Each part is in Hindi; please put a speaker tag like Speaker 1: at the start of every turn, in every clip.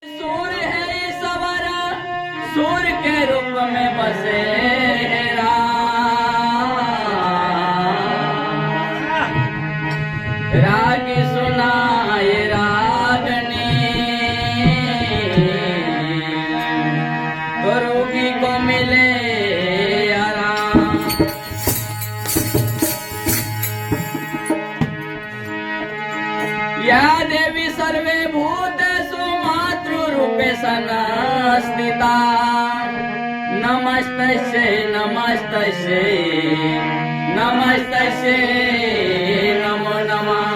Speaker 1: सूर है सवर, सूर के रूप में बसे राग सुनाए रागनी, तो रोगी को मिले आराम। या देवी सर्वे भूतेषु मातृरूपे संस्थिता, नमस्तस्यै नमस्तस्यै नमस्तस्यै नमो नमः।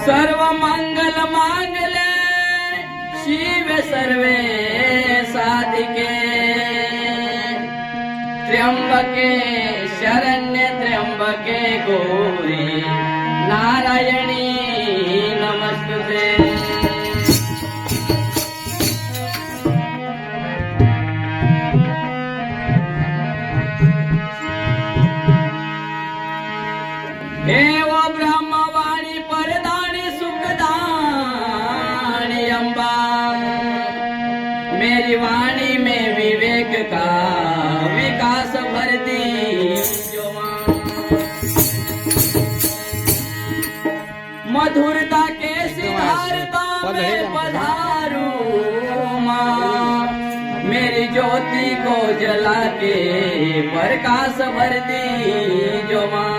Speaker 1: सर्व मंगल मांगले शिव सर्वे साधिके, त्र्यंबके शरण्य त्र्यंबके गौरी नारायणी नमस्तुते। हे वो ब्रह्मवाणी परदानी सुखदानी अम्बा, मेरी वाणी में विवेक का विकास भर दी जो माँ। मधुरता के सिद्धार्था में पधारू माँ, मेरी ज्योति को जला के प्रकाश भर दी जो माँ।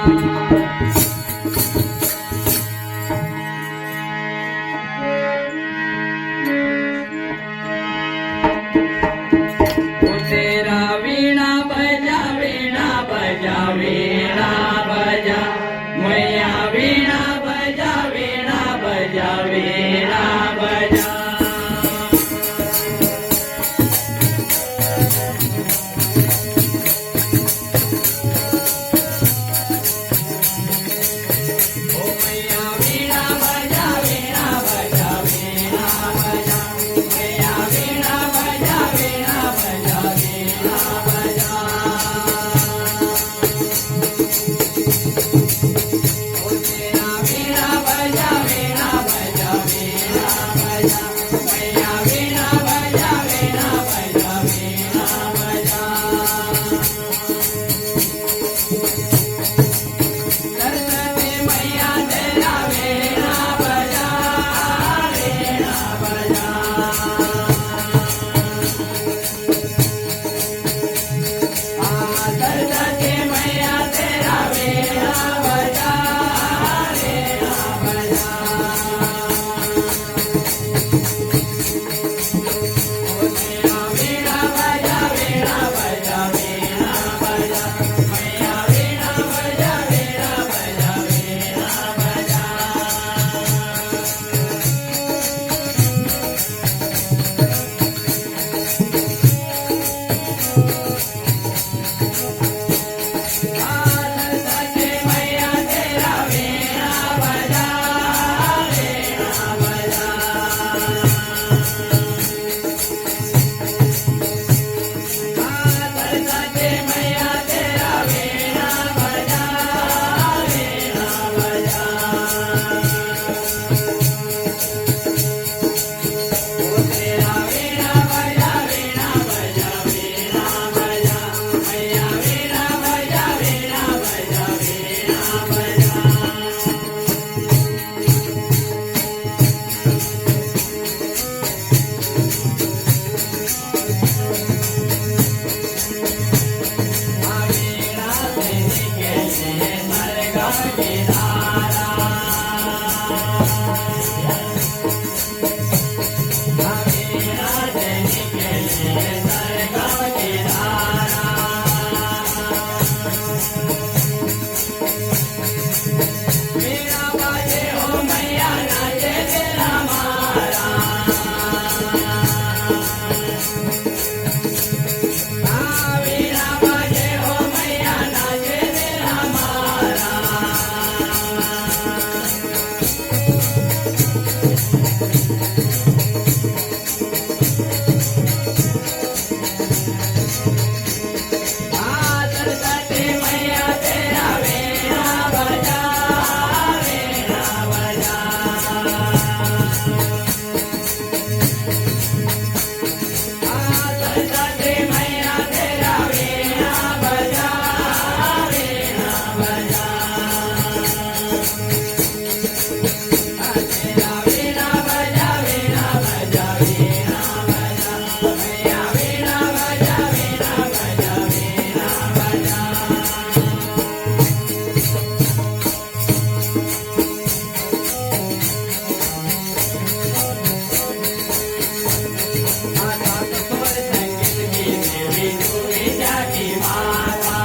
Speaker 1: तेरा वीणा बजा वीणा बजा वीणा बजा, मैया वीणा बजा वीणा बजा वीणा बजा। ओ मैया वीणा बजा वीणा बजा वीणा बजा, मैया वीणा बजा वीणा बजा वीणा बजा। ओ तेरा वीणा बजा वीणा बजा वीणा बजा, मैया वीणा बजा वीणा बजा वीणा बजा। सरस्वती मैया तेरा वीणा बजा वीणा बजा। सरस्वती मैया तेरा वीणा बजा वीणा बजा। ओ तेरा वीणा बजा वीणा बजा वीणा बजा, मैया वीणा बजा वीणा बजा वीणा बजा। सरस्वती मैया तेरा वीणा बजा वीणा बजा। सरस्वती मैया तेरा वीणा बजा वीणा बजा। ओ तेरा वीणा बजा वीणा बजा वीणा बजा, मैया वीणा बजा वीणा बजा वीणा बजा। वीणा से निकले स्वर्ग की धारा, वीणा से निकले स्वर्ग की धारा। वीणा बाजे हो मैया नाचे तेरा मारा, वीणा बाजे हो मैया नाचे तेरा मारा। सरस्वती मैया तेरा वीणा बजा तेरा वीणा बजा वीणा बजा वीणा बजा मैया वीणा बजा वीणा बजा वीणा बजा आकाश स्वर संगीत की देवी तू विद्या की माता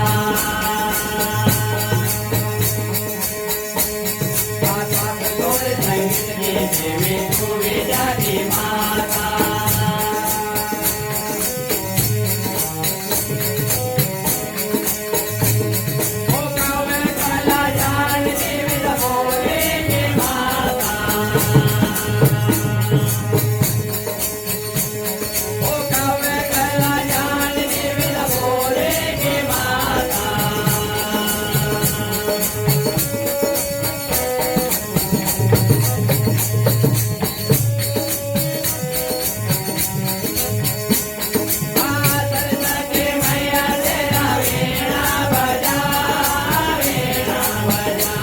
Speaker 1: आकाश स्वर संगीत की देवी तू विद्या की माता ओ काव्य कला जान देवी बोले की माता ओ काव्य कला जान देवी बोले की माता सरस्वती मैया तेरा वीणा बजा वीणा बजा